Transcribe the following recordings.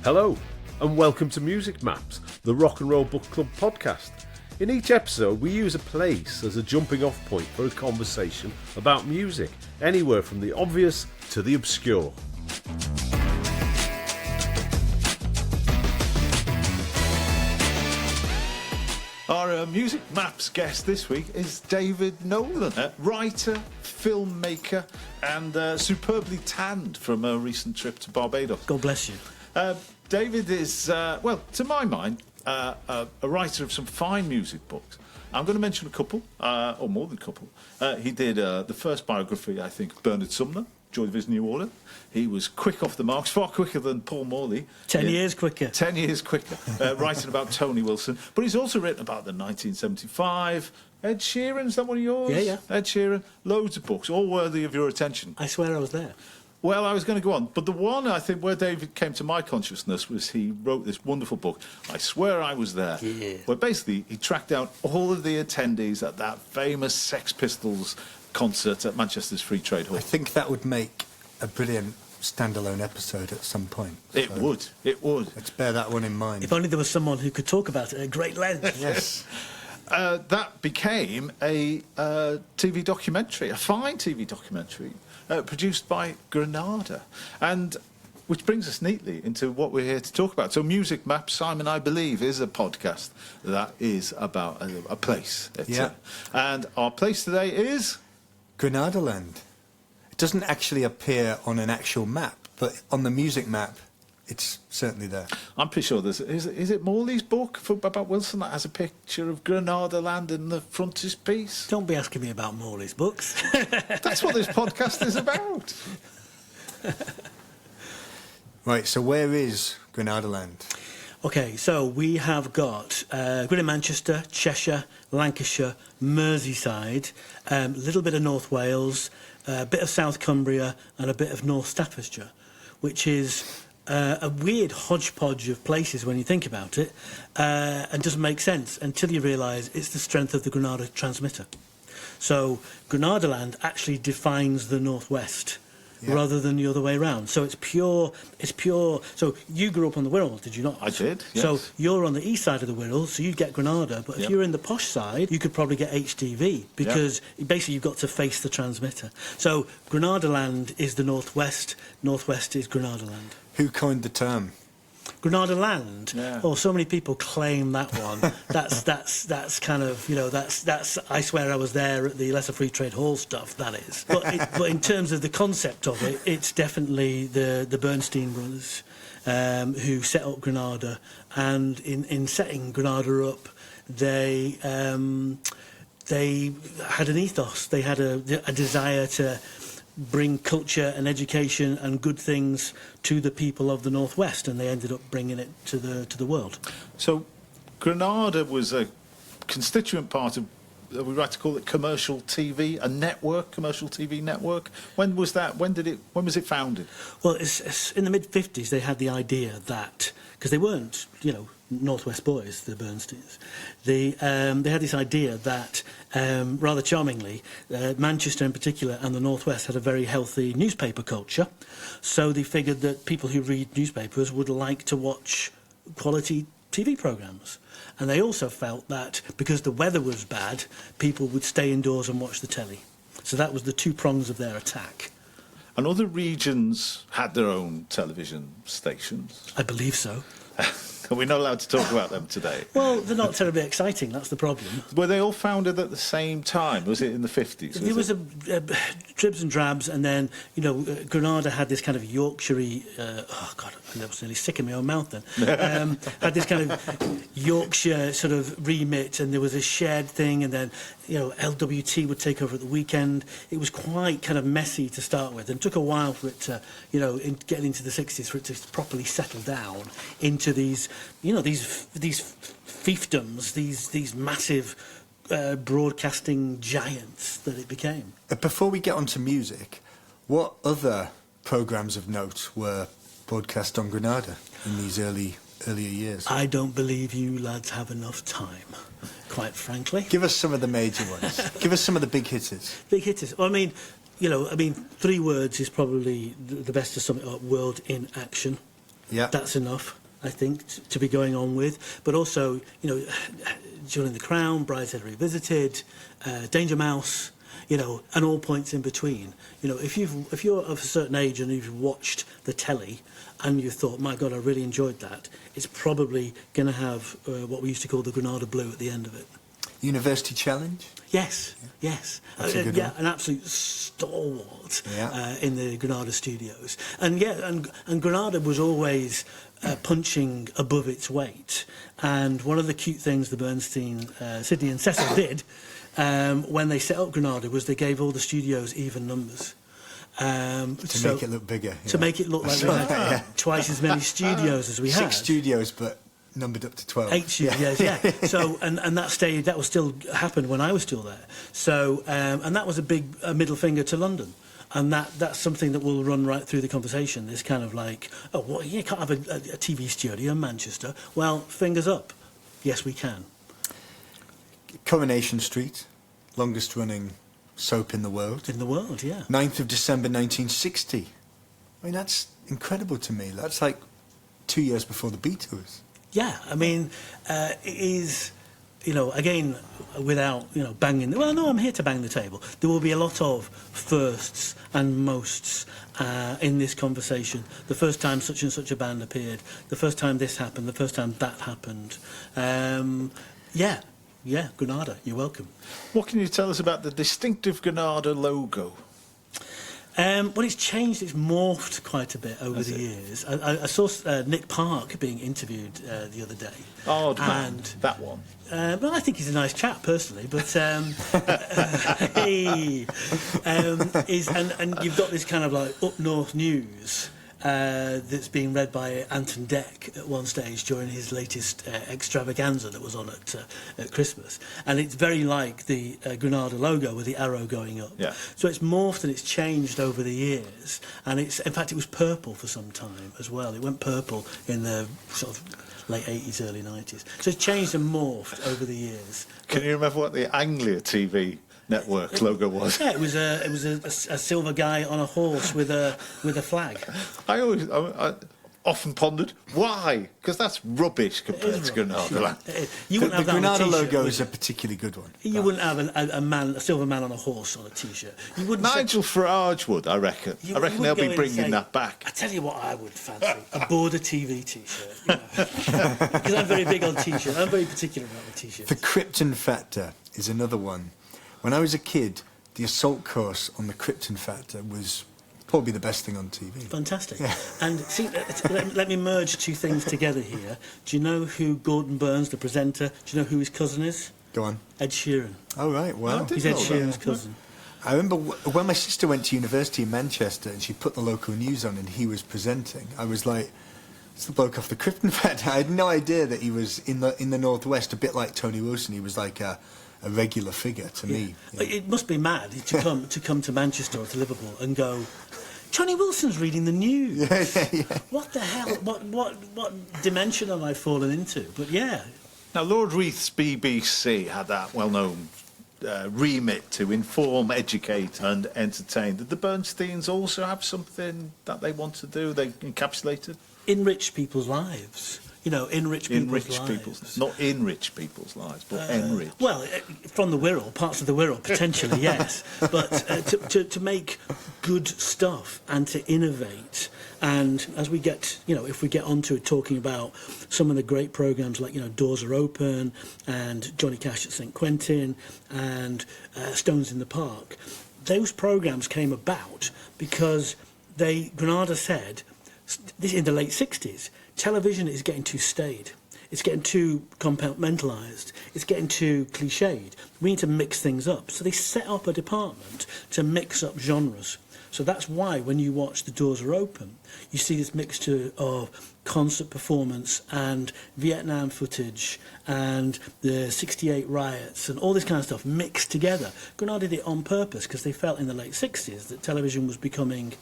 Hello, and welcome to Music Maps, the Rock and Roll Book Club podcast. In each episode, we use a place as a jumping off point for a conversation about music, anywhere from the obvious to the obscure. Our Music Maps guest this week is David Nolan, a writer, filmmaker, and superbly tanned from a recent trip to Barbados. God bless you. David is, well, to my mind, a writer of some fine music books. I'm going to mention a couple, or more than a couple. He did the first biography, I think, Bernard Sumner, Joy of His New Order. He was quick off the marks, far quicker than Paul Morley. 10 years quicker. 10 years quicker, writing about Tony Wilson. But he's also written about the 1975. Ed Sheeran, is that one of yours? Yeah. Ed Sheeran. Loads of books, all worthy of your attention. I swear I was there. Well, I was going to go on, but the one, I think, where David came to my consciousness was he wrote this wonderful book, I Swear I Was There, where basically he tracked down all of the attendees at that famous Sex Pistols concert at Manchester's Free Trade Hall. I think that would make a brilliant standalone episode at some point. It would. Let's bear that one in mind. If only there was someone who could talk about it at great length. Yes. That became a TV documentary, a fine TV documentary, produced by Granada, and which brings us neatly into what we're here to talk about. So Music Maps, Simon, I believe, is a podcast that is about a place. And our place today is... Granadaland. It doesn't actually appear on an actual map, but on the music map, it's certainly there. I'm pretty sure there's... Is it Morley's book about Wilson that has a picture of Granadaland in the frontispiece? Don't be asking me about Morley's books. That's what this podcast is about. Right, so where is Granadaland? OK, so we have got Greater Manchester, Cheshire, Lancashire, Merseyside, a little bit of North Wales, a bit of South Cumbria and a bit of North Staffordshire, which is... a weird hodgepodge of places when you think about it, and doesn't make sense until you realise it's the strength of the Granada transmitter. So Granadaland actually defines the northwest rather than the other way around. So it's pure. So you grew up on the Wirral, did you not? I did, yes. So you're on the east side of the Wirral, so you'd get Granada, but if you're in the posh side, you could probably get HTV, because basically you've got to face the transmitter. So Granadaland is the northwest is Granadaland. Who coined the term? Granadaland. Yeah. Oh, so many people claim that one. That's kind of, you know, that's I Swear I Was There at the Lesser Free Trade Hall stuff. That is. But in terms of the concept of it, it's definitely the Bernstein brothers who set up Granada, and in setting Granada up, they had an ethos. They had a desire to bring culture and education and good things to the people of the northwest, and they ended up bringing it to the world. So Granada was a constituent part of, are we right to call it commercial TV, a network, commercial TV network? When was that? When was it founded? Well, it's in the mid-50s. They had the idea that, because they weren't, you know, Northwest boys, the Bernsteins, they had this idea that, rather charmingly, Manchester in particular and the Northwest had a very healthy newspaper culture, so they figured that people who read newspapers would like to watch quality TV programmes. And they also felt that because the weather was bad, people would stay indoors and watch the telly. So that was the two prongs of their attack. And other regions had their own television stations? I believe so. Are we not allowed to talk about them today? Well, they're not terribly exciting, that's the problem. Were they all founded at the same time? Was it in the 50s? There was dribs and drabs, and then, you know, Granada had this kind of Yorkshire-y... oh, God, I was nearly sick in my own mouth then. Had this kind of Yorkshire sort of remit, and there was a shared thing, and then, you know, LWT would take over at the weekend. It was quite kind of messy to start with, and it took a while for it to, you know, getting into the 60s, for it to properly settle down into these... You know, these fiefdoms, these massive broadcasting giants that it became. Before we get on to music, what other programmes of note were broadcast on Granada in these earlier years? I don't believe you lads have enough time, quite frankly. Give us some of the major ones. Give us some of the big hitters. Big hitters. Well, I mean, 3 words is probably the best to sum it up. World in action. Yeah. That's enough, I think, to be going on with. But also, you know, Jewel in the Crown, Brideshead Revisited, Danger Mouse, you know, and all points in between. You know, if you're of a certain age and you've watched the telly and you thought, my God, I really enjoyed that, it's probably going to have what we used to call the Granada Blue at the end of it. University Challenge? Yes, yes. That's a good one. An absolute stalwart Yeah. in the Granada studios. And and Granada was always punching above its weight. And one of the cute things the Bernstein, Sidney and Cecil did when they set up Granada was they gave all the studios even numbers. To make it look bigger. To make it look like they had twice as many studios as we had. 6 studios, but numbered up to 12. 8 studios, yeah. So, and that stayed, that was still happened when I was still there. So, and that was a big middle finger to London. And that's something that will run right through the conversation. This kind of like, oh, well, you can't have a TV studio in Manchester. Well, fingers up. Yes, we can. Coronation Street, longest running soap in the world. In the world, yeah. 9th of December 1960. I mean, that's incredible to me. That's like 2 years before the Beatles. Yeah, I mean, it is, you know, again, without, you know, banging... Well, no, I'm here to bang the table. There will be a lot of firsts and mosts in this conversation. The first time such and such a band appeared, the first time this happened, the first time that happened. Yeah, Granada, you're welcome. What can you tell us about the distinctive Granada logo? Well, it's changed, it's morphed quite a bit over the years. I saw Nick Park being interviewed the other day. Oh, that one. Well, I think he's a nice chap, personally, but and you've got this kind of like up north news that's being read by Anton Deck at one stage during his latest extravaganza that was on at Christmas. And it's very like the Granada logo with the arrow going up. Yeah. So it's morphed and it's changed over the years. And in fact, it was purple for some time as well. It went purple in the sort of late 80s, early 90s. So it's changed and morphed over the years. Can you remember what the Anglia TV network logo was? Yeah, it was a silver guy on a horse with a flag. I often pondered why, because that's rubbish compared to Granada. You wouldn't have the that on a Granada t-shirt, logo is a particularly good one. You wouldn't have a silver man on a horse on a t-shirt. You wouldn't. Nigel Farage would, I reckon. I reckon they'll be bringing that back. I tell you what, I would fancy a Border TV t-shirt. Because I'm very big on t-shirts. I'm very particular about the t-shirts. The Krypton Factor is another one. When I was a kid, the assault course on the Krypton Factor was probably the best thing on TV. Fantastic. Yeah. And see, let me merge two things together here. Do you know who Gordon Burns, the presenter, do you know who his cousin is? Go on. Ed Sheeran. Oh, right, wow. He's Ed Sheeran's cousin. I remember when my sister went to university in Manchester and she put the local news on and he was presenting, I was like, it's the bloke off the Krypton Factor. I had no idea that he was in the Northwest, a bit like Tony Wilson. He was like a regular figure to me. Yeah. It must be mad to come to Manchester or to Liverpool and go, Johnny Wilson's reading the news. Yeah. What the hell? What dimension have I fallen into? But yeah. Now, Lord Reith's BBC had that well-known remit to inform, educate and entertain. Did the Bernsteins also have something that they want to do? They encapsulated? Enrich people's lives. You know, enrich people's lives. Not enrich people's lives, but enrich. Well, from the Wirral, parts of the Wirral, potentially, yes. But to make good stuff and to innovate. And as we get, you know, if we get onto it, talking about some of the great programmes like, you know, Doors Are Open and Johnny Cash at San Quentin and Stones in the Park, those programmes came about because Granada said, this in the late 60s, television is getting too staid. It's getting too compartmentalised. It's getting too cliched. We need to mix things up. So they set up a department to mix up genres. So that's why when you watch The Doors Are Open, you see this mixture of concert performance and Vietnam footage and the 68 riots and all this kind of stuff mixed together. Granada did it on purpose because they felt in the late 60s that television was becoming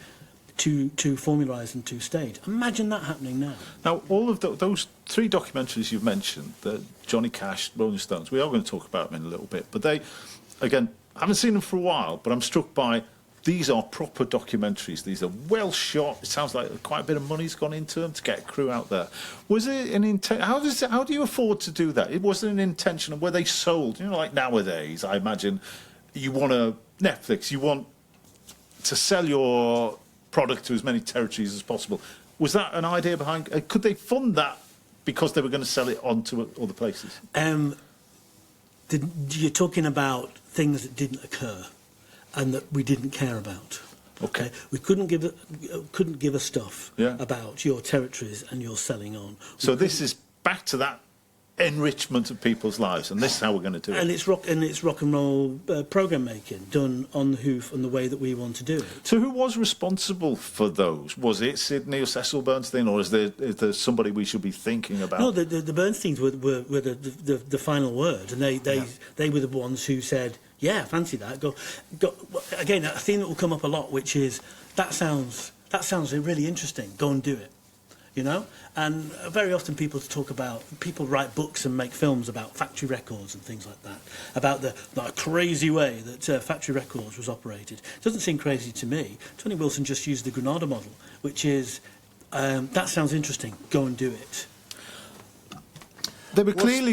too formalised and too staid. Imagine that happening now. Now, all of those three documentaries you've mentioned, the Johnny Cash, Rolling Stones, we are going to talk about them in a little bit, but they, again, I haven't seen them for a while, but I'm struck by these are proper documentaries. These are well shot. It sounds like quite a bit of money's gone into them to get a crew out there. Was it an intent? How do you afford to do that? It wasn't an intention. Were they sold? You know, like nowadays, I imagine you want a Netflix. You want to sell your product to as many territories as possible. Was that an idea behind? Could they fund that because they were going to sell it on to other places? You're talking about things that didn't occur and that we didn't care about. Okay, we couldn't give a stuff about your territories and your selling on. So this is back to that enrichment of people's lives, and this is how we're going to do it. And it's rock and roll program making done on the hoof and the way that we want to do it. So who was responsible for those? Was it Sidney or Cecil Bernstein, or is there somebody we should be thinking about? No, the Bernsteins were the final word, and they were the ones who said, yeah, fancy that. Go. Again, a theme that will come up a lot, which is that sounds really interesting. Go and do it. You know, and very often people write books and make films about factory records and things like that, about the crazy way that factory records was operated. It doesn't seem crazy to me. Tony Wilson just used the Granada model, which is that sounds interesting. Go and do it.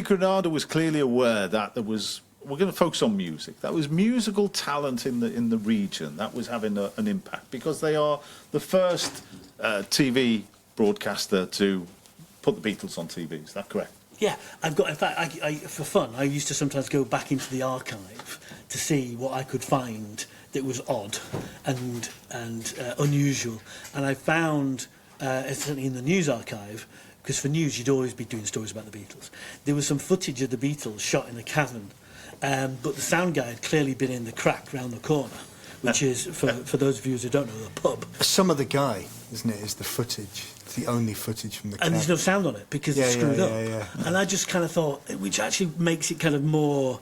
Granada was clearly aware that there was. We're going to focus on music. That was musical talent in the region that was having an impact, because they are the first TV broadcaster to put the Beatles on TV. Is that correct? Yeah, in fact, I for fun, I used to sometimes go back into the archive to see what I could find that was odd and unusual. And I found, certainly in the news archive, because for news you'd always be doing stories about the Beatles, there was some footage of the Beatles shot in a cavern, but the sound guy had clearly been in the crack round the corner, which is, for those viewers who don't know, the pub. Some of the guy, isn't it, is the footage. It's the only footage from the cab. And there's no sound on it because it's screwed up. And I just kind of thought, which actually makes it kind of more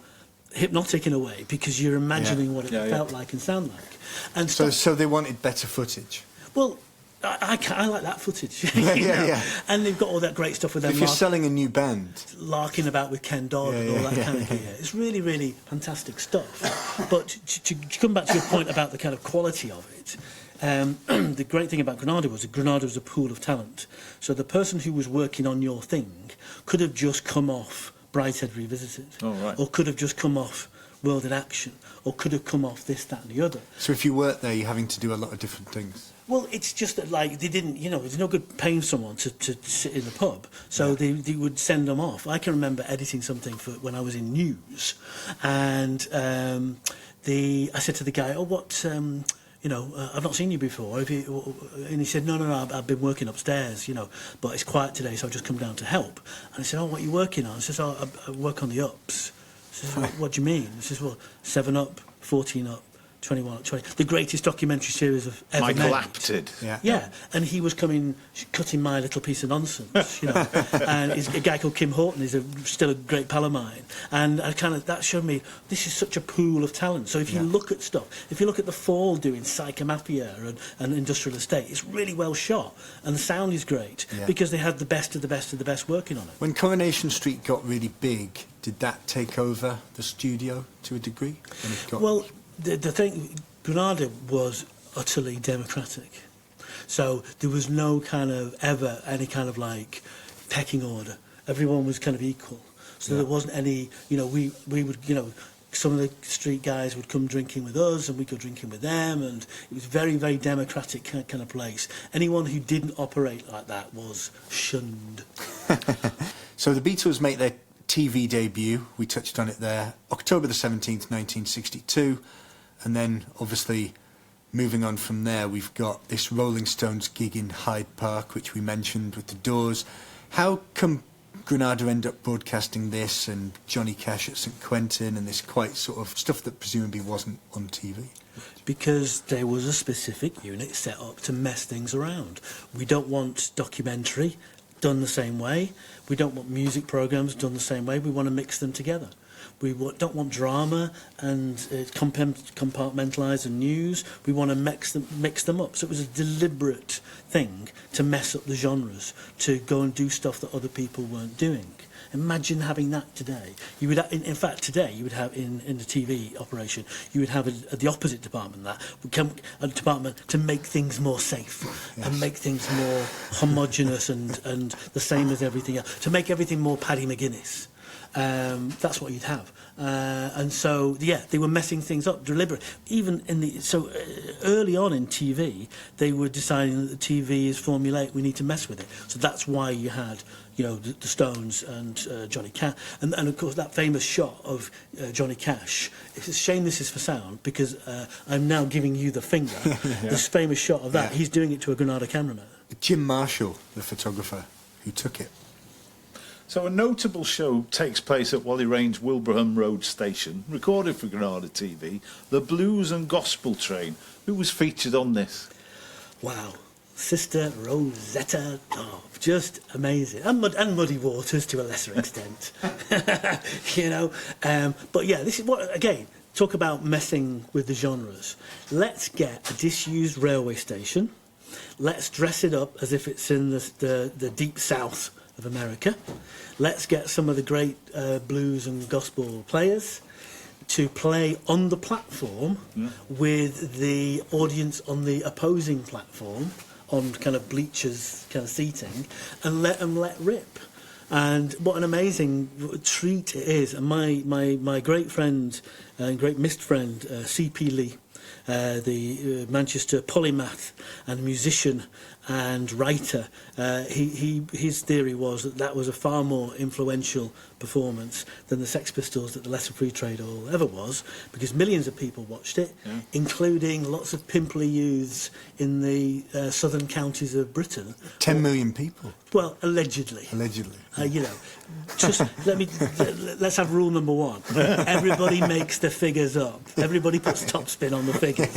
hypnotic in a way, because you're imagining what it felt like and sound like. And so they wanted better footage? Well, I like that footage. Yeah. And they've got all that great stuff with them. If you're selling a new band, larking about with Ken Dodd and all that kind of gear, it's really, really fantastic stuff. But to come back to your point about the kind of quality of it, the great thing about Granada was a pool of talent. So the person who was working on your thing could have just come off Brideshead Revisited, or could have just come off World in Action, or could have come off this, that and the other. So if you work there, you're having to do a lot of different things? Well, it's just that, like, they didn't, there's no good paying someone to sit in the pub, so they would send them off. I can remember editing something for when I was in news, and I said to the guy, I've not seen you before. And he said, no, I've been working upstairs, but it's quiet today, so I've just come down to help. And I said, what are you working on? I said, I work on the ups. I said, what do you mean? He says, 7 Up, 14 Up, 21 Up, 20. The greatest documentary series of ever made. Michael Apted. Yeah, and he was cutting my little piece of nonsense, And he's a guy called Kim Horton is still a great pal of mine. And that showed me this is such a pool of talent. So if you look at stuff, if you look at The Fall doing Psychomafia and Industrial Estate, it's really well shot, and the sound is great because they had the best of the best of the best working on it. When Coronation Street got really big, did that take over the studio to a degree? Well, the thing, Granada was utterly democratic. So there was no any kind of like pecking order. Everyone was kind of equal. So there wasn't any, we would, some of the street guys would come drinking with us and we'd go drinking with them, and it was very, very democratic kind of place. Anyone who didn't operate like that was shunned. So the Beatles make their TV debut, we touched on it there, October the 17th, 1962. And then, obviously, moving on from there, we've got this Rolling Stones gig in Hyde Park, which we mentioned with the Doors. How come Granada end up broadcasting this and Johnny Cash at San Quentin and this quite sort of stuff that presumably wasn't on TV? Because there was a specific unit set up to mess things around. We don't want documentary done the same way. We don't want music programmes done the same way. We want to mix them together. We don't want drama and compartmentalised and news. We want to mix them up. So it was a deliberate thing to mess up the genres, to go and do stuff that other people weren't doing. Imagine having that today. You would, in fact, today you would have in the TV operation, you would have the opposite department. That would come a department to make things more safe and make things more homogenous and the same as everything else. To make everything more Paddy McGuinness. That's what you'd have. And so, yeah, they were messing things up deliberately. Even early on in TV, they were deciding that the TV is formulaic, we need to mess with it. So that's why you had, the Stones and Johnny Cash. And of course, that famous shot of Johnny Cash. It's a shame this is for sound, because I'm now giving you the finger. This famous shot of that, he's doing it to a Granada cameraman. Jim Marshall, the photographer who took it. So a notable show takes place at Whalley Range Wilbraham Road Station, recorded for Granada TV, the Blues and Gospel Train. Who was featured on this? Wow. Sister Rosetta Tharpe. Just amazing. And Muddy Waters to a lesser extent. But yeah, this is what, again, talk about messing with the genres. Let's get a disused railway station. Let's dress it up as if it's in the deep south of America. Let's get some of the great blues and gospel players to play on the platform with the audience on the opposing platform on kind of bleachers kind of seating, and let them let rip. And what an amazing treat it is. And my great friend and great missed friend, C.P. Lee, the Manchester polymath and musician and writer, his theory was that was a far more influential performance than the Sex Pistols at the Leicester Free Trade Hall ever was, because millions of people watched it, including lots of pimply youths in the southern counties of Britain. 10 million people. Well, allegedly. Allegedly. Just let's have rule number one. Everybody makes the figures up. Everybody puts topspin on the figures.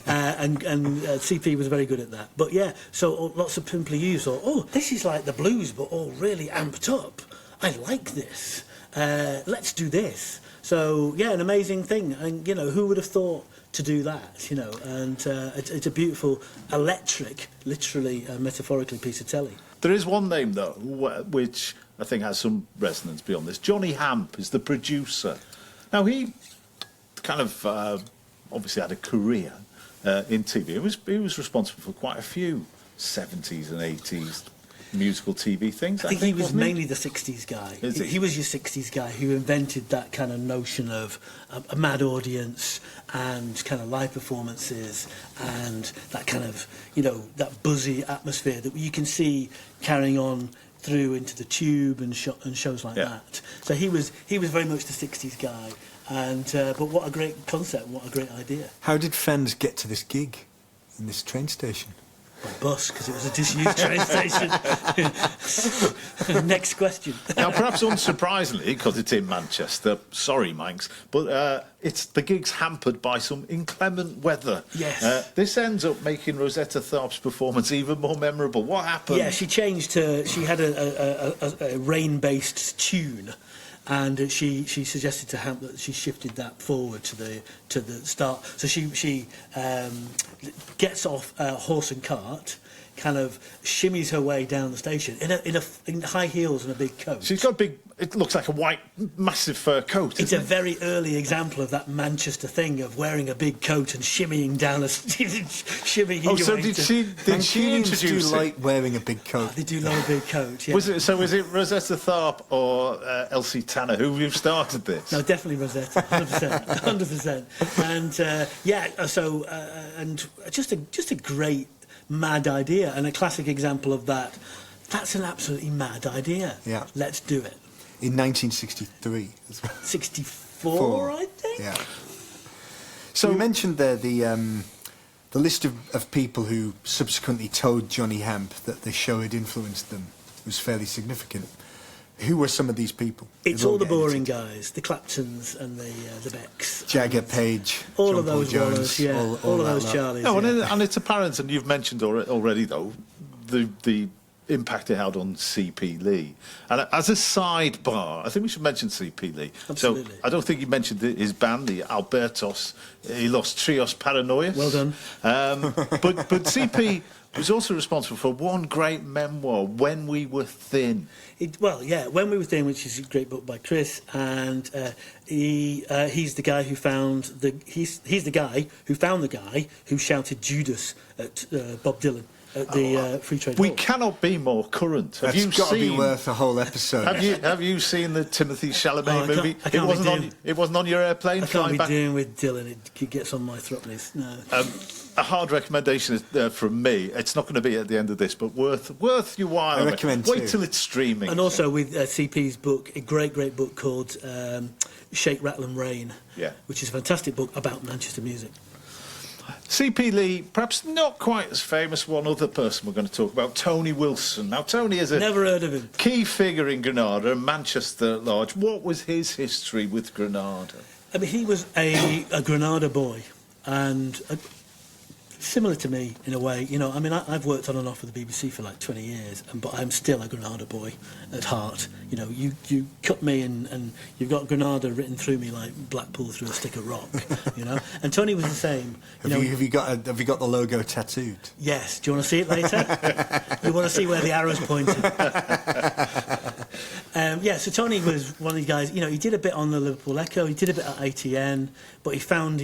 And CP was very good at that. But yeah, so lots of pimply youths thought, oh, this is like the blues, but all really amped up. I like this. Let's do this. So yeah, an amazing thing. And who would have thought to do that? And it's a beautiful, electric, literally, metaphorically, piece of telly. There is one name, though, which I think has some resonance beyond this. Johnny Hamp is the producer. Now, he kind of obviously had a career in TV. He was responsible for quite a few 70s and 80s musical TV things. I think he was mainly the 60s guy. He was your 60s guy who invented that kind of notion of a mad audience and kind of live performances and that kind of, that buzzy atmosphere that you can see carrying on through into the Tube and shows like that. So he was very much the 60s guy. And but what a great concept, what a great idea. How did Fens get to this gig in this train station? By bus, because it was a disused train station. Next question. Now, perhaps unsurprisingly, because it's in Manchester, sorry, Manx, but the gig's hampered by some inclement weather. Yes. This ends up making Rosetta Tharpe's performance even more memorable. What happened? Yeah, she had a rain-based tune. And she suggested to Hamp that she shifted that forward to the start. So she gets off horse and cart, kind of shimmies her way down the station in high heels and a big coat. She's got it looks like a white, massive fur coat. It's a very early example of that Manchester thing of wearing a big coat and shimmying down shimmying. Oh, so did she introduce do it? like wearing a big coat? They do love a big coat. Yeah. Was it Rosetta Tharpe or Elsie Tanner who started this? No, definitely Rosetta, 100%. And and just a great mad idea, and a classic example of that. That's an absolutely mad idea. Yeah. Let's do it. In 1963 as well. 64, I think. Yeah. So you mentioned there the list of people who subsequently told Johnny Hamp that the show had influenced them was fairly significant. Who were some of these people? It's all the boring guys, the Claptons and the Becks. Jagger, Page, all John of those Paul Wallers, Jones, all of those Charlies. No, and it's apparent, and you've mentioned already though, the impact it had on C.P. Lee. And as a sidebar, I think we should mention C.P. Lee. Absolutely. So I don't think you mentioned his band, the Albertos. He lost Trios Paranoias. Well done. But C.P. was also responsible for one great memoir, When We Were Thin. When We Were Thin, which is a great book by Chris, and he's the guy who found the guy who shouted Judas at Bob Dylan at the Free Trade We Hall. cannot be more current. That's got to be worth a whole episode. Have you seen the Timothy Chalamet movie? I can't It wasn't on your airplane. I can't be back. doing with Dylan. It gets on my throat. No. A hard recommendation from me. It's not going to be at the end of this, but worth your while. I recommend Wait too. till it's streaming. And also with CP's book, a great book called Shake, Rattle and Rain, which is a fantastic book about Manchester music. CP Lee, perhaps not quite as famous. One other person we're going to talk about, Tony Wilson. Now, Tony is a Never heard of him. key figure in Granada and Manchester at large. What was his history with Granada? I mean, he was a Granada boy, and similar to me in a way. You know, I mean, I've worked on and off with the BBC for like 20 years, but I'm still a Granada boy at heart. You know, you cut me and you've got Granada written through me like Blackpool through a stick of rock. You know, and Tony was the same. Have you got the logo tattooed? Yes. Do you want to see it later? You want to see where the arrow's pointed? So Tony was one of these guys. You know, he did a bit on the Liverpool Echo. He did a bit at ATN, but he found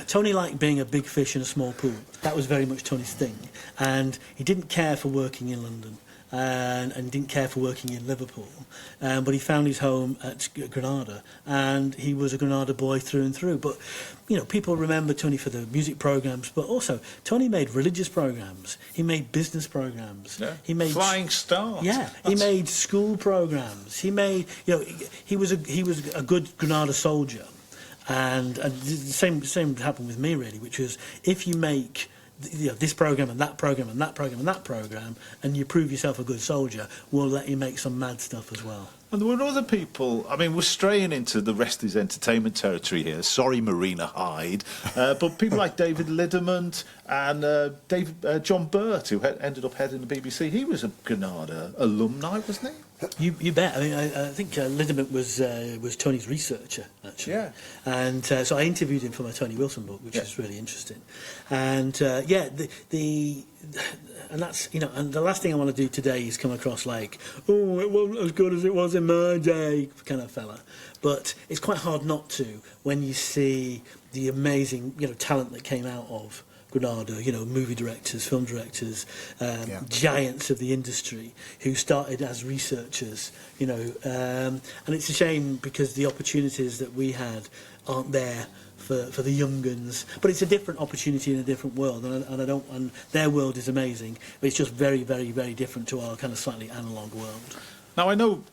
Tony liked being a big fish in a small pool. That was very much Tony's thing. And he didn't care for working in London and didn't care for working in Liverpool. But he found his home at Granada, and he was a Granada boy through and through. But, you know, people remember Tony for the music programmes, but also Tony made religious programmes. He made business programmes. Yeah. He made Flying Start. Yeah, he made school programmes. He made, you know, he was a good Granada soldier. And the same happened with me, really, which was if you make this programme and that programme and that programme and that programme, and you prove yourself a good soldier, we'll let you make some mad stuff as well. And there were other people. I mean, we're straying into the rest is entertainment territory here. Sorry, Marina Hyde. But people like David Lidderman and John Burt, who ended up heading the BBC. He was a Granada alumni, wasn't he? You bet. I mean, I think Lidderman was Tony's researcher, actually. Yeah. And so I interviewed him for my Tony Wilson book, which is really interesting. And and that's, you know, and the last thing I want to do today is come across like, oh, it wasn't as good as it was in my day, kind of fella. But it's quite hard not to when you see the amazing, you know, talent that came out of Granada, you know, movie directors, film directors, giants of the industry who started as researchers, you know, and it's a shame because the opportunities that we had aren't there for the young guns, but it's a different opportunity in a different world, and their world is amazing, but it's just very, very, very different to our kind of slightly analogue world. Now, I know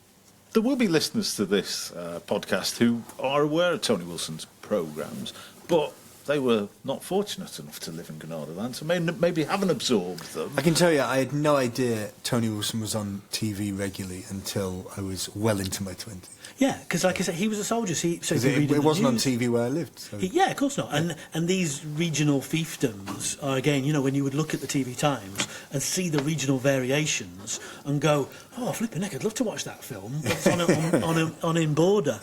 there will be listeners to this podcast who are aware of Tony Wilson's programmes, but they were not fortunate enough to live in Granadaland, so maybe haven't absorbed them. I can tell you, I had no idea Tony Wilson was on TV regularly until I was well into my 20s. Yeah, because like I said, he was a soldier, so it wasn't on TV where I lived. So. Yeah, of course not. And these regional fiefdoms are, again, you know, when you would look at the TV Times and see the regional variations and go, oh, flipping heck, I'd love to watch that film. It's on in Border,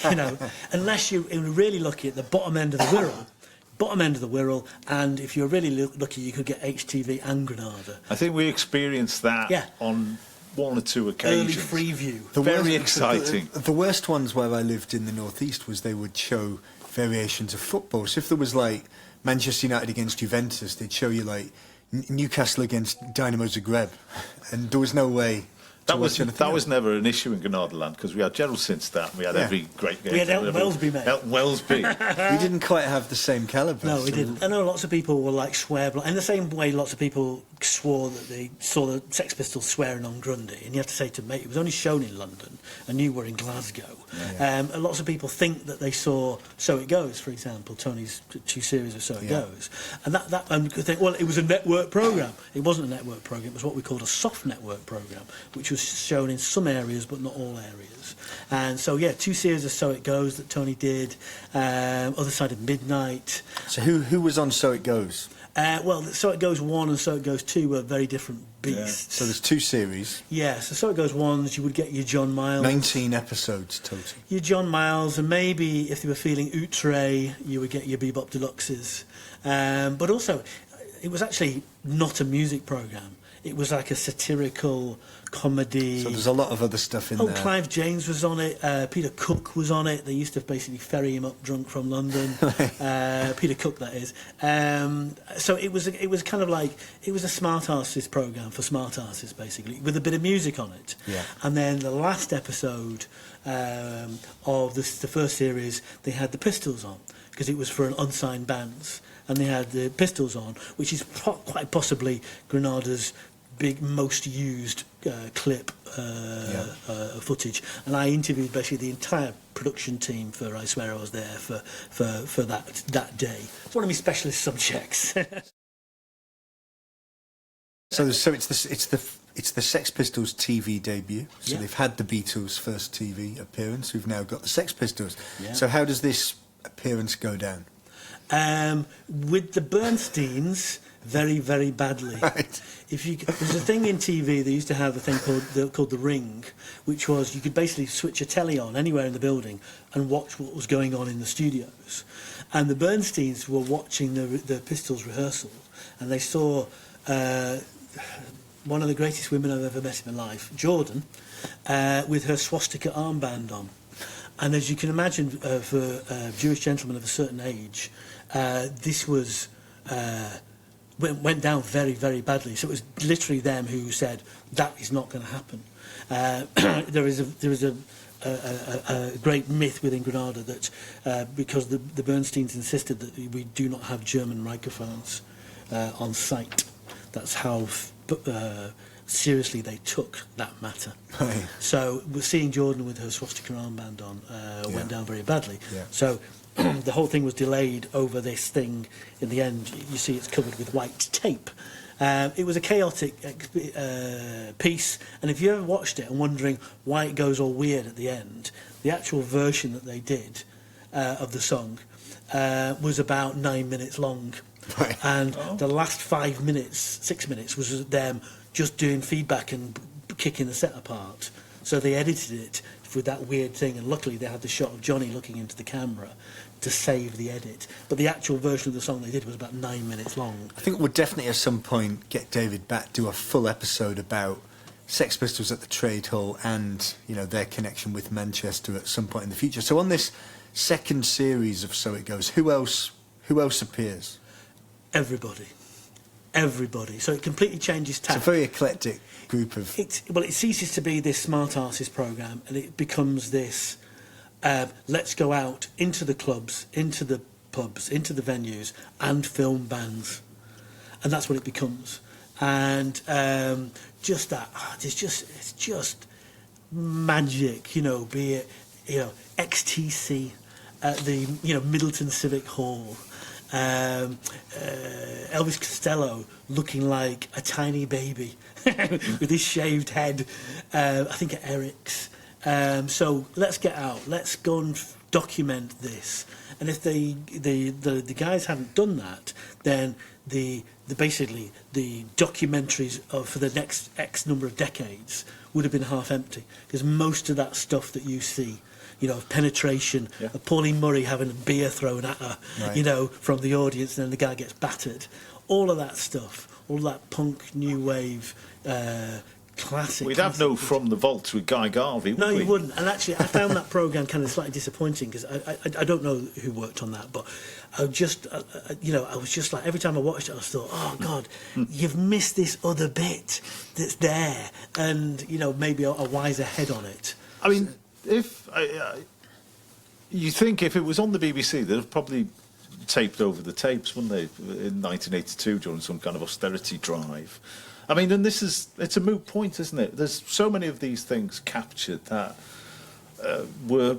you know, unless you're really lucky at the bottom end of the Wirral, and if you're really lucky, you could get HTV and Granada. I think we experienced that on one or two occasions. Early Freeview. Very exciting. The worst ones where I lived in the northeast was they would show variations of football. So if there was like Manchester United against Juventus, they'd show you like Newcastle against Dynamo Zagreb, and there was no way. That was never an issue in Granadaland because we had Gerald Sinstadt, we had every great game. We had Elton Wellesby, mate. Elton Wellesby. We didn't quite have the same calibre. No, we didn't. I know lots of people will like swear, in the same way lots of people swore that they saw the Sex Pistols swearing on Grundy, and you have to say to mate, it was only shown in London, and you were in Glasgow. And lots of people think that they saw So It Goes, for example, Tony's 2 series of So It Goes, and and could think, well, it was a network programme. It wasn't a network programme. It was what we called a soft network programme, which was shown in some areas but not all areas. And so 2 series of So It Goes that Tony did, Other Side of Midnight. So who was on So It Goes? So It Goes 1 and So It Goes 2 were very different beasts. So there's 2 series. Yeah, so It Goes 1s, you would get your John Miles. 19 episodes total. Your John Miles, and maybe if they were feeling outre, you would get your Bebop Deluxes. But also, it was actually not a music programme. It was like a satirical comedy. So there's a lot of other stuff in there. Clive James was on it. Peter Cook was on it. They used to basically ferry him up drunk from London. Peter Cook, that is. So it was kind of like, it was a smart artists programme for smart artists, basically, with a bit of music on it. Yeah. And then the last episode of the first series, they had the Pistols on, because it was for an unsigned bands. And they had the Pistols on, which is quite possibly Granada's most used clip footage. And I interviewed basically the entire production team for I Swear I Was There for that day. It's one of my specialist subjects. So it's the Sex Pistols TV debut. So they've had the Beatles' first TV appearance. We've now got the Sex Pistols. Yeah. So how does this appearance go down? With the Bernsteins, very, very badly. Right. There's a thing in TV, they used to have a thing called the Ring, which was you could basically switch a telly on anywhere in the building and watch what was going on in the studios. And the Bernsteins were watching the Pistols rehearsal, and they saw one of the greatest women I've ever met in my life, Jordan, with her swastika armband on. And as you can imagine, for a Jewish gentleman of a certain age, this was went down very, very badly. So it was literally them who said that is not going to happen. There is a great myth within Granada that because the Bernsteins insisted that we do not have German microphones on site. That's how seriously they took that matter. Right. So we're seeing Jordan with her swastika armband on went down very badly. Yeah. So the whole thing was delayed over this thing. In the end, you see it's covered with white tape. It was a chaotic piece, and if you ever watched it and wondering why it goes all weird at the end, the actual version that they did of the song was about 9 minutes long. Right. And the last 6 minutes was them just doing feedback and kicking the set apart. So they edited it with that weird thing, and luckily they had the shot of Johnny looking into the camera to save the edit. But the actual version of the song they did was about 9 minutes long. I think we'll definitely at some point get David back, do a full episode about Sex Pistols at the Trade Hall and, you know, their connection with Manchester at some point in the future. So on this second series of So It Goes, who else appears? Everybody. So it completely changes tack. It's a very eclectic group of... It ceases to be this smart artist programme, and it becomes this let's go out into the clubs, into the pubs, into the venues and film bands. And that's what it becomes. And just that, it's just magic, you know, be it, you know, XTC at the, you know, Middleton Civic Hall. Elvis Costello looking like a tiny baby with his shaved head, I think at Eric's. So let's get out, let's go and document this. And if the guys hadn't done that, then basically the documentaries for the next X number of decades would have been half empty, because most of that stuff that you see, you know, of penetration, of Pauline Murray having a beer thrown at her, right, you know, from the audience, and then the guy gets battered. All of that stuff, all that punk, new wave, classic. We'd have no From the Vaults with Guy Garvey, would we? No, you wouldn't. And actually, I found that programme kind of slightly disappointing, because I don't know who worked on that, but I just, you know, I was just like, every time I watched it, I thought, oh, God, you've missed this other bit that's there, and, you know, maybe a wiser head on it. I mean... If you think if it was on the BBC, they'd have probably taped over the tapes, wouldn't they, in 1982 during some kind of austerity drive? I mean, and it's a moot point, isn't it? There's so many of these things captured that were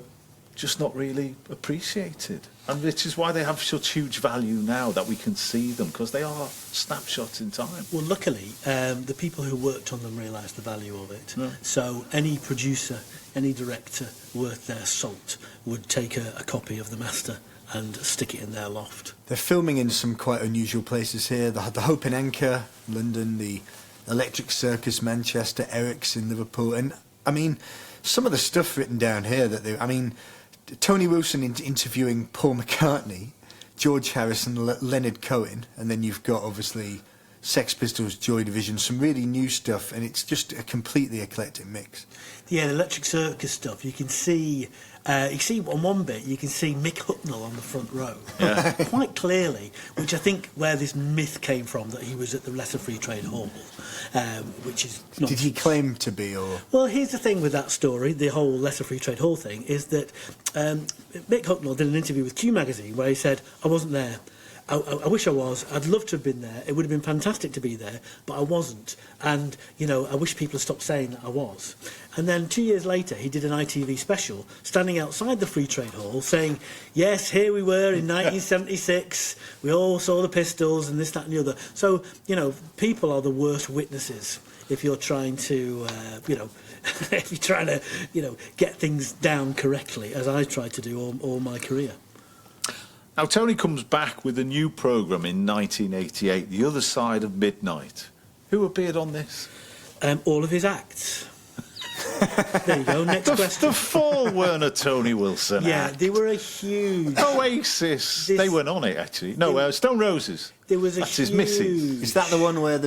just not really appreciated, and which is why they have such huge value now that we can see them, because they are snapshots in time. Well, luckily, the people who worked on them realised the value of it. Yeah. So any producer, any director worth their salt would take a copy of the master and stick it in their loft. They're filming in some quite unusual places here. The Hope and Anchor, London, the Electric Circus, Manchester, Eric's in Liverpool. And, I mean, some of the stuff written down here that Tony Wilson interviewing Paul McCartney George Harrison, Leonard Cohen, and then you've got obviously Sex Pistols, Joy Division, some really new stuff, and it's just a completely eclectic mix. Yeah, the Electric Circus stuff. You can see on one bit, you can see Mick Hucknall on the front row, quite clearly, which I think where this myth came from, that he was at the Leicester Free Trade Hall, which is not... Did he claim to be, or...? Well, here's the thing with that story, the whole Leicester Free Trade Hall thing, is that Mick Hucknall did an interview with Q magazine where he said, I wasn't there. I wish I was. I'd love to have been there. It would have been fantastic to be there, but I wasn't. And, you know, I wish people had stopped saying that I was. And then 2 years later, he did an ITV special, standing outside the Free Trade Hall, saying, yes, here we were in 1976. We all saw the Pistols and this, that and the other. So, you know, people are the worst witnesses if you're trying to, if you're trying to, get things down correctly, as I tried to do all my career. Now, Tony comes back with a new programme in 1988, The Other Side of Midnight. Who appeared on this? All of his acts. There you go, next question. The four weren't a Tony Wilson act. They were a huge... Oasis, they weren't on it, actually. No, Stone Roses. There was That's his missus. Is that the one where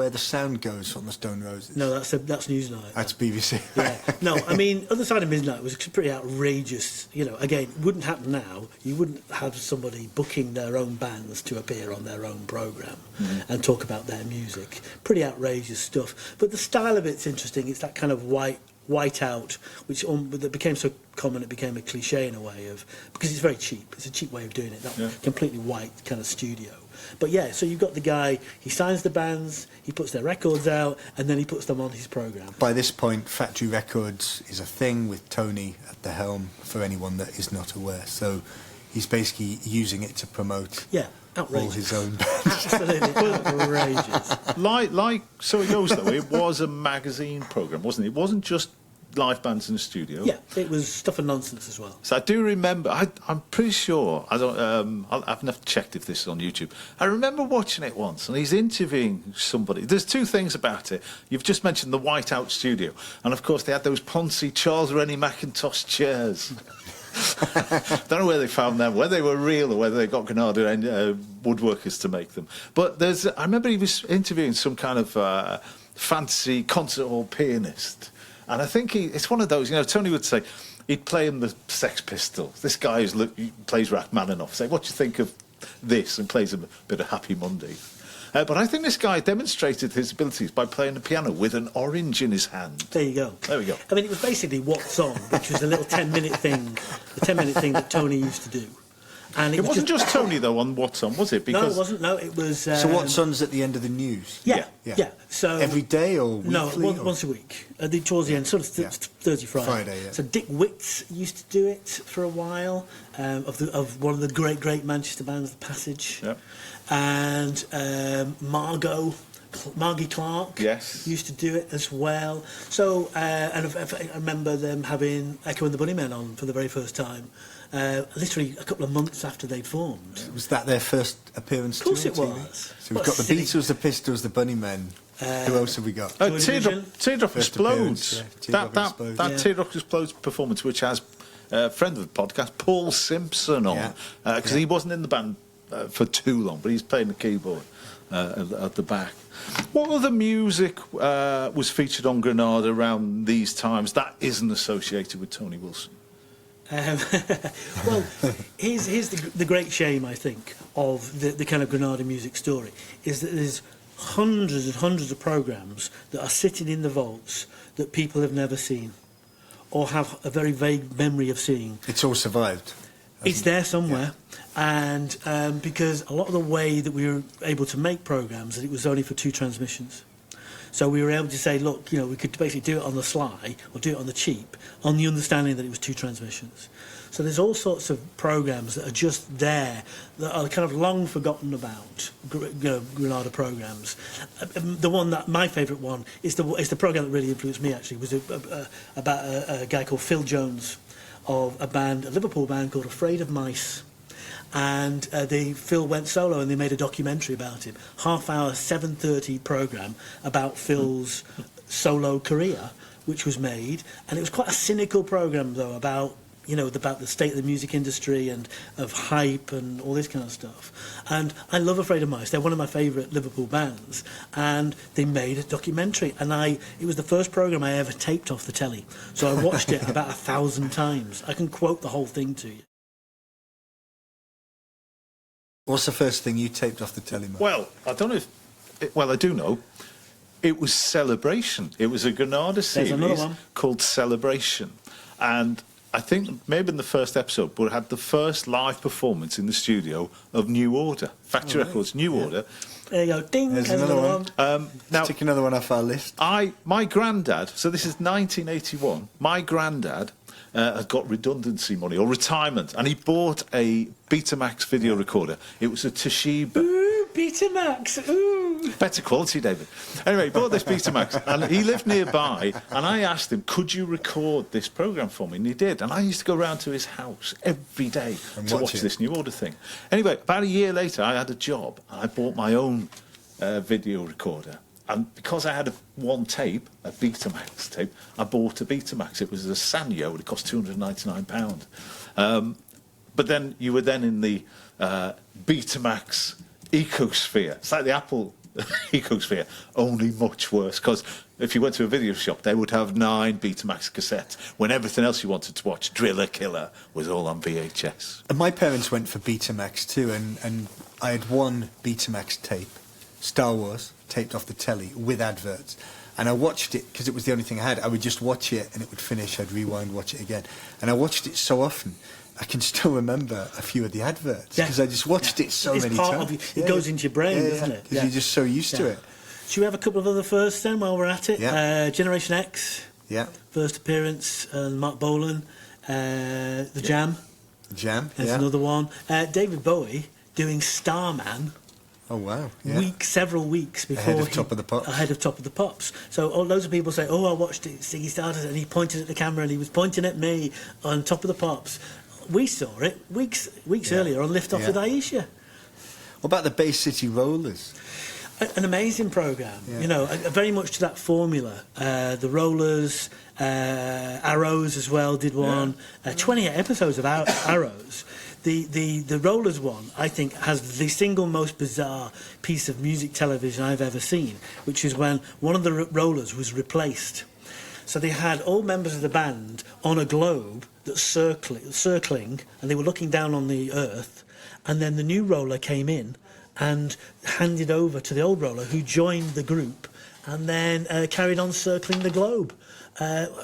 the sound goes from the Stone Roses? No, that's Newsnight. That's BBC. Yeah. No, I mean, Other Side of Midnight was pretty outrageous. You know, again, wouldn't happen now. You wouldn't have somebody booking their own bands to appear on their own programme and talk about their music. Pretty outrageous stuff. But the style of it's interesting. It's that kind of white out, which that became so common it became a cliche in a way because it's very cheap. It's a cheap way of doing it. That completely white kind of studio. But yeah, so you've got the guy, he signs the bands, he puts their records out, and then he puts them on his programme. By this point, Factory Records is a thing with Tony at the helm, for anyone that is not aware. So he's basically using it to promote all his own bands. Absolutely outrageous. Like So It Goes, though, it was a magazine programme, wasn't it? It wasn't just live bands in the studio. Yeah, it was stuff and nonsense as well. So I do remember, I'm pretty sure, I've never checked if this is on YouTube. I remember watching it once, and he's interviewing somebody. There's two things about it. You've just mentioned the Whiteout studio, and of course they had those Ponzi Charles Rennie Mackintosh chairs. Don't know where they found them, whether they were real or whether they got Granada woodworkers to make them. But I remember he was interviewing some kind of fancy concert hall pianist. And I think it's one of those, Tony would say, he'd play him the Sex Pistols. This guy he plays Rachmaninoff. Say, what do you think of this? And plays him a bit of Happy Monday. But I think this guy demonstrated his abilities by playing the piano with an orange in his hand. There you go. There we go. I mean, it was basically What's On, which was a little 10-minute thing, the 10-minute thing that Tony used to do. And it wasn't just Tony, though, on What's On, was it? Because no, it wasn't. No, it was... So What's On's at the end of the news? Yeah. So every day or weekly? No, once a week. Towards the end, sort of Thursday, Friday. Yeah. So Dick Witts used to do it for a while, of one of the great Manchester bands, The Passage. Yeah. And Margie Clark used to do it as well. So, and I remember them having Echo and the Bunnymen on for the very first time. Literally a couple of months after they'd formed. Was that their first appearance? Of course on it TV? was. So we've got the Beatles, the Pistols, the Bunnymen. Who else have we got? Teardrop Explodes. Explodes. That Teardrop Explodes performance, which has a friend of the podcast, Paul Simpson, on, because he wasn't in the band for too long, but he's playing the keyboard at the back. What other music was featured on Granada around these times that isn't associated with Tony Wilson? Well, here's the great shame, I think, of the kind of Granada music story, is that there's hundreds and hundreds of programmes that are sitting in the vaults that people have never seen or have a very vague memory of seeing. It's all survived. It's there somewhere, and because a lot of the way that we were able to make programmes, it was only for 2 transmissions. So we were able to say, look, we could basically do it on the sly or do it on the cheap, on the understanding that it was 2 transmissions. So there's all sorts of programmes that are just there, that are kind of long forgotten about, Granada programmes. The one that, my favourite one, is the programme that really influenced me, actually, was about a guy called Phil Jones, of a Liverpool band called Afraid of Mice. And Phil went solo and they made a documentary about him, half-hour, 7:30 programme about Phil's solo career, which was made. And it was quite a cynical programme, though, about about the state of the music industry and of hype and all this kind of stuff. And I love Afraid of Mice. They're one of my favourite Liverpool bands, and they made a documentary. And it was the first programme I ever taped off the telly. So I watched it about 1,000 times. I can quote the whole thing to you. What's the first thing you taped off the telly, Mark? Well, I don't know if... Well, I do know. It was Celebration. It was a Granada series called Celebration. And I think maybe in the first episode, but it had the first live performance in the studio of New Order. Factory Records, New Order. There you go. Ding. There's another one. Now, let's take another one off our list. My granddad, so this is 1981, my granddad had got redundancy money or retirement, and he bought a Betamax video recorder. It was a Toshiba. Ooh, Betamax. Ooh. Better quality, David. Anyway, he bought this Betamax, and he lived nearby, and I asked him, could you record this programme for me? And he did, and I used to go round to his house every day to watch this New Order thing. Anyway, about a year later, I had a job, and I bought my own video recorder. And because I had one tape, a Betamax tape, I bought a Betamax. It was a Sanyo, and it cost £299. But then you were then in the Betamax ecosphere. It's like the Apple ecosphere, only much worse. Because if you went to a video shop, they would have 9 Betamax cassettes, when everything else you wanted to watch, Driller Killer, was all on VHS. And my parents went for Betamax too, and I had one Betamax tape, Star Wars, taped off the telly with adverts, and I watched it because it was the only thing I had. I would just watch it and it would finish, I'd rewind, watch it again, and I watched it so often I can still remember a few of the adverts because I just watched it so many times. It goes into your brain, doesn't it? Because you're just so used to it. Should we have a couple of other firsts then while we're at it? Generation X, first appearance, Mark Bolan, The Jam. The Jam, There's another one. David Bowie doing Starman. Oh wow! Several weeks before ahead of Top of the Pops. Ahead of Top of the Pops. So loads of people say, "Oh, I watched it, Ziggy Stardust," and he pointed at the camera, and he was pointing at me on Top of the Pops. We saw it weeks earlier on Lift Off with Aisha. What about the Bay City Rollers? An amazing programme, very much to that formula. The Rollers, Arrows as well did one. 28 episodes of Arrows. The Rollers one, I think, has the single most bizarre piece of music television I've ever seen, which is when one of the Rollers was replaced. So they had all members of the band on a globe that's circling, and they were looking down on the earth, and then the new roller came in and handed over to the old roller, who joined the group, and then carried on circling the globe.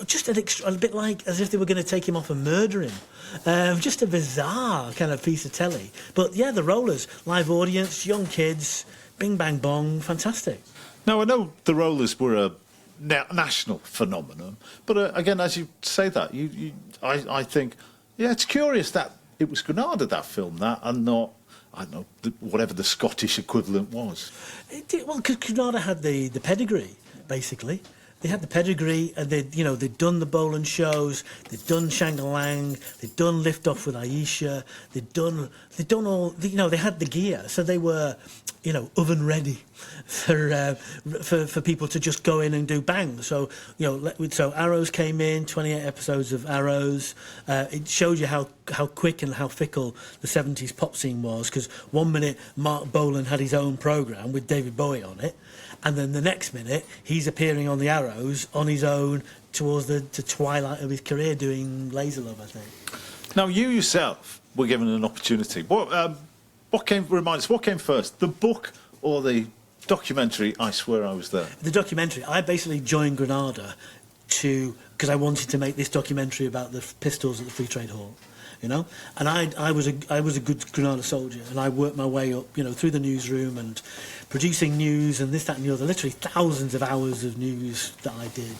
Just a bit like as if they were going to take him off and murder him. Just a bizarre kind of piece of telly. But yeah, the Rollers, live audience, young kids, bing bang bong, fantastic. Now, I know the Rollers were a national phenomenon, but again, as you say that, I think, it's curious that it was Granada that filmed that, and not, I don't know, whatever the Scottish equivalent was. Well, because Granada had the pedigree, basically. They had the pedigree, and they'd done the Bolan shows, they'd done Shang-a-Lang, they'd done Lift Off with Aisha, they'd done all, they had the gear, so they were, oven ready for people to just go in and do bang. So, so Arrows came in, 28 episodes of Arrows. It showed you how quick and how fickle the 70s pop scene was, because one minute Mark Bolan had his own programme with David Bowie on it, and then the next minute he's appearing on the Arrows on his own towards the twilight of his career doing Laser Love, I think. Now, you yourself were given an opportunity. What came first, the book or the documentary, I Swear I Was There? The documentary. I basically joined Granada because I wanted to make this documentary about the Pistols at the Free Trade Hall. And I was a good Granada soldier, and I worked my way up, through the newsroom and producing news and this, that and the other, literally thousands of hours of news that I did,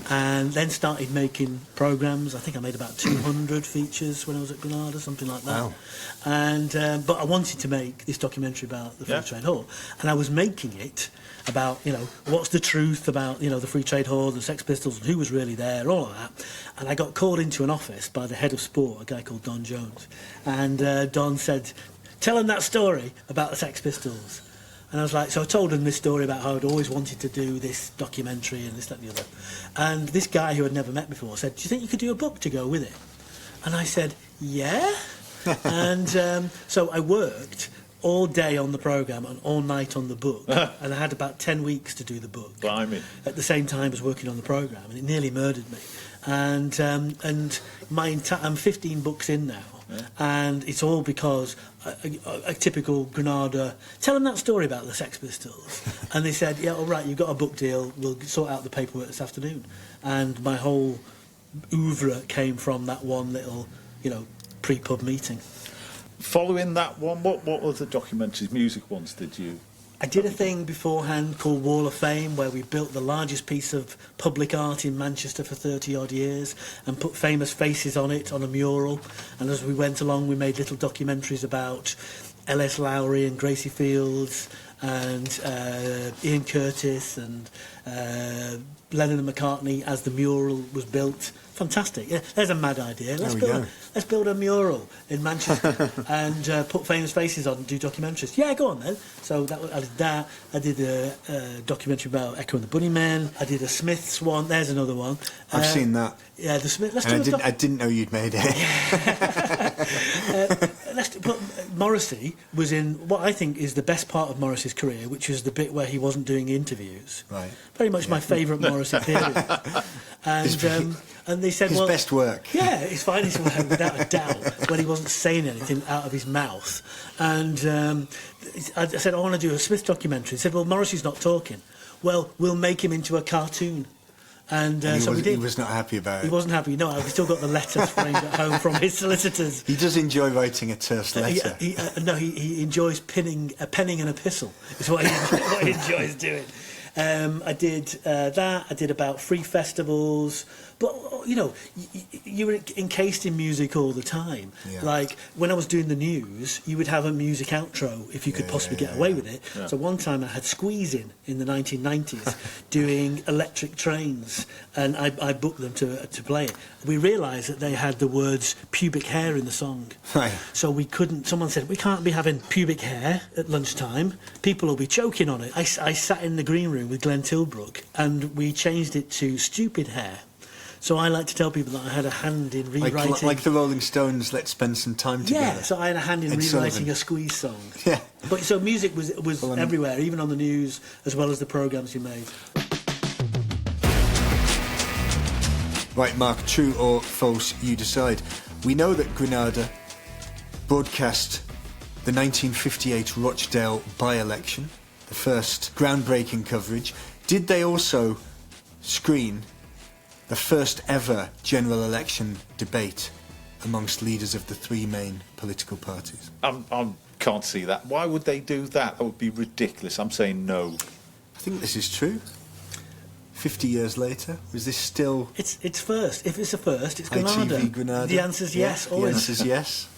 and then started making programmes. I think I made about 200 features when I was at Granada, something like that. Wow. And but I wanted to make this documentary about the Free Trade Hall, and I was making it about, what's the truth about, the Free Trade Hall, the Sex Pistols, and who was really there, all of that. And I got called into an office by the head of sport, a guy called Don Jones. And Don said, tell him that story about the Sex Pistols. And I was like, so I told him this story about how I'd always wanted to do this documentary and this, that and the other. And this guy who I'd never met before said, do you think you could do a book to go with it? And I said, yeah. And so I worked all day on the programme and all night on the book. And I had about 10 weeks to do the book. Blimey. At the same time as working on the programme, and it nearly murdered me. And I'm 15 books in now. Yeah. And it's all because a typical Granada... Tell them that story about the Sex Pistols. And they said, yeah, all right, you've got a book deal, we'll sort out the paperwork this afternoon. And my whole oeuvre came from that one little, pre-pub meeting. Following that one, what other documentaries, music ones, did you... I did a thing beforehand called Wall of Fame, where we built the largest piece of public art in Manchester for 30-odd years and put famous faces on it on a mural. And as we went along, we made little documentaries about L.S. Lowry and Gracie Fields and Ian Curtis and Lennon and McCartney as the mural was built. Fantastic. Yeah, there's a mad idea. Let's build a mural in Manchester and put famous faces on and do documentaries. Yeah, go on then. So I did that. I did a documentary about Echo and the Bunnymen. I did a Smiths one. There's another one. I've seen that. Yeah, the Smiths. I didn't know you'd made it. Morrissey was in what I think is the best part of Morrissey's career, which is the bit where he wasn't doing interviews. Right. Very much my favourite Morrissey period. And they said, his best work. Yeah, his finest work, without a doubt, when he wasn't saying anything out of his mouth. And I said, I want to do a Smith documentary. He said, well, Morrissey's not talking. Well, we'll make him into a cartoon. And so we did. He was not happy about it. He wasn't happy. No, I've still got the letter framed at home from his solicitors. He does enjoy writing a terse letter. He enjoys penning an epistle. Is what he enjoys doing. I did that. I did about free festivals. But, you were encased in music all the time. Yeah. Like, when I was doing the news, you would have a music outro if you could possibly get away with it. Yeah. So one time I had Squeezing in the 1990s doing Electric Trains, and I booked them to play it. We realised that they had the words pubic hair in the song. Right. So we couldn't... Someone said, we can't be having pubic hair at lunchtime. People will be choking on it. I sat in the green room with Glenn Tilbrook, and we changed it to stupid hair. So I like to tell people that I had a hand in rewriting... Like the Rolling Stones, Let's Spend Some Time Together. Yeah, so I had a hand in rewriting a Squeeze song. Yeah. But so music was everywhere, even on the news, as well as the programmes you made. Right, Mark, true or false, you decide. We know that Granada broadcast the 1958 Rochdale by-election, the first groundbreaking coverage. Did they also screen the first ever general election debate amongst leaders of the three main political parties? I can't see that. Why would they do that? That would be ridiculous. I'm saying no. I think this is true. 50 years later, was this still... It's first. If it's a first, it's Granada. ITV Granada. The answer's yes, always. The answer's yes.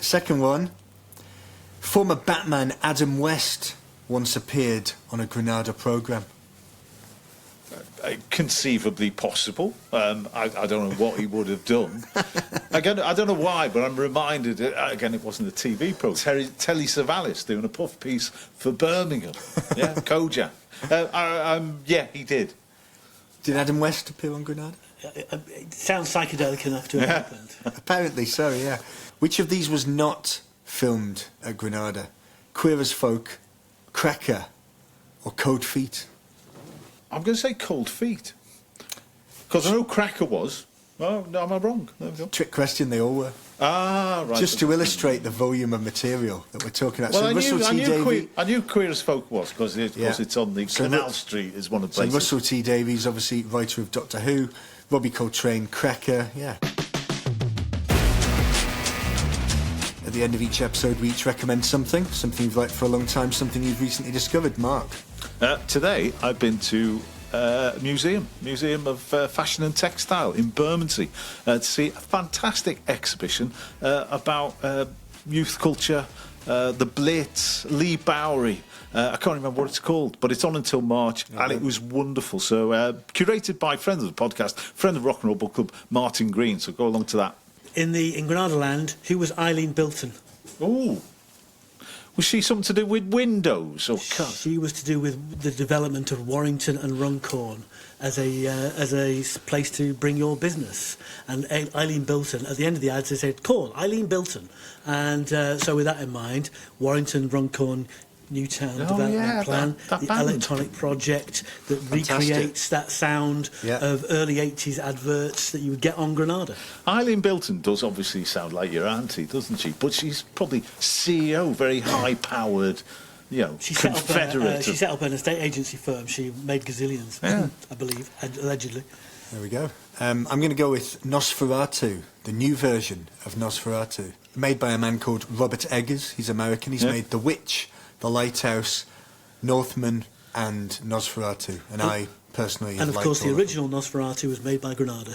Second one, former Batman Adam West once appeared on a Granada programme. Conceivably possible. I don't know what he would have done. Again, I don't know why, but I'm reminded, again, it wasn't a TV programme. Telly Savalas doing a puff piece for Birmingham. Yeah, Kojak. Yeah, he did. Did Adam West appear on Granada? It sounds psychedelic enough to have happened. Apparently so, yeah. Which of these was not filmed at Granada? Queer as Folk, Cracker, or Cold Feet? I'm going to say Cold Feet. Because I know Cracker was. Oh, no, am I wrong? There we go. Trick question, they all were. Ah, right. Just to illustrate the volume of material that we're talking about. Well, so I knew Queer as Folk was, because it's on the Canal Street is one of the places. So Russell T Davies, obviously writer of Doctor Who, Robbie Coltrane, Cracker, yeah. At the end of each episode, we each recommend something you've liked for a long time, something you've recently discovered. Mark? Today, I've been to a museum of fashion and textile in Bermondsey to see a fantastic exhibition about youth culture, the Blitz, Lee Bowery. I can't remember what it's called, but it's on until March, and it was wonderful. So, curated by friend of the podcast, friend of Rock and Roll Book Club, Martin Green. So go along to that. In Granadaland, who was Eileen Bilton? Ooh. Was she something to do with windows or cars? She was to do with the development of Warrington and Runcorn as a place to bring your business. And Eileen Bilton, at the end of the ads, they said, call Eileen Bilton. And so with that in mind, Warrington, Runcorn, Newtown development plan, that the band. electronic project that recreates that sound of early 80s adverts that you would get on Granada. Eileen Bilton does obviously sound like your auntie, doesn't she? But she's probably CEO, very high-powered, you know, confederate. She set up an estate agency firm. She made gazillions, I believe, allegedly. There we go. I'm going to go with Nosferatu, the new version of Nosferatu, made by a man called Robert Eggers. He's American. He's made The Witch, The Lighthouse, Northman, and Nosferatu. And I personally And of course, the original Nosferatu was made by Granada.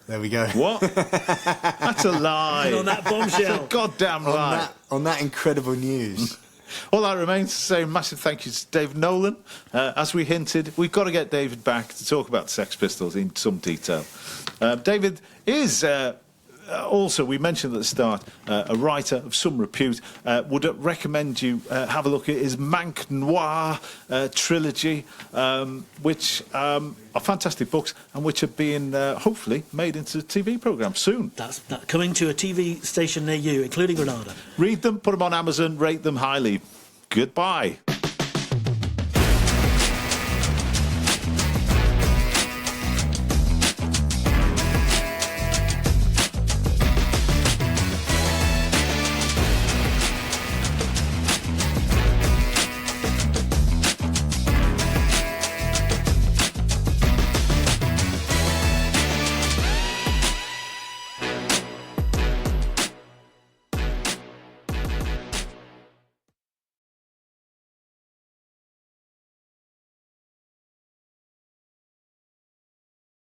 There we go. What? That's a lie. And on that bombshell. That's a goddamn lie. On that incredible news. All that remains to say, massive thank you to David Nolan. As we hinted, we've got to get David back to talk about the Sex Pistols in some detail. David is also, we mentioned at the start, a writer of some repute. Would recommend you have a look at his Manque Noir trilogy, which are fantastic books and which are being hopefully made into TV programmes soon. That's coming to a TV station near you, including Granada. Read them, put them on Amazon, rate them highly. Goodbye.